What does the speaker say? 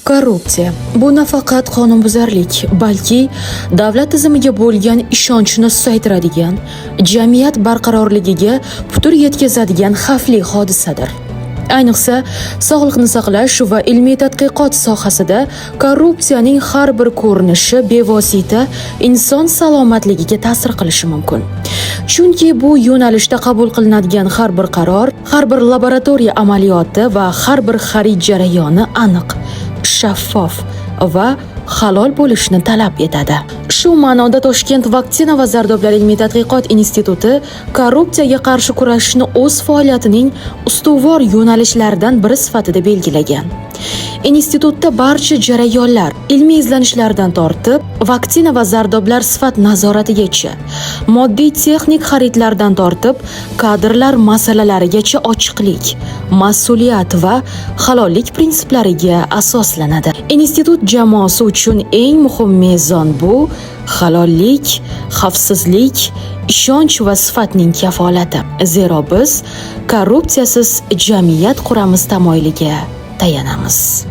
Korrupsiya bu nafaqat qonunbuzarlik, balki davlat tizimiga bo'lgan ishonchni susaytiradigan, jamiyat barqarorligiga putur yetkazadigan xavfli hodisadir. Ayniqsa, sog'liqni saqlash va ilmiy tadqiqot sohasida korrupsiyaning har bir ko'rinishi bevosita inson salomatligiga ta'sir qilishi mumkin. Chunki bu yo'nalishda qabul qilinadigan har bir qaror, har bir laboratoriya amaliyoti va har bir xarid jarayoni aniq, shaffof va halol bo'lishni talab etadi. Shu ma'noda Toshkent vaksina va zardoblar ilmiy tadqiqot instituti korrupsiyaga qarshi kurashishni o'z faoliyatining ustuvor yo'nalishlaridan biri sifatida belgilagan. Institutda barcha jarayonlar, ilmiy izlanishlardan tortib, vaksina va zardoblar sifat nazoratigacha, moddiy texnik xaridlardan tortib, kadrlar masalalarigacha ochiqlik, mas'uliyat va halollik prinsiplariga asoslanadi. Institut jamoasi uchun eng muhim mezon bu halollik, xavfsizlik, ishonch va sifatning kafolati. Zero biz korrupsiyasiz jamiyat quramiz tamoyiliga tayanamiz.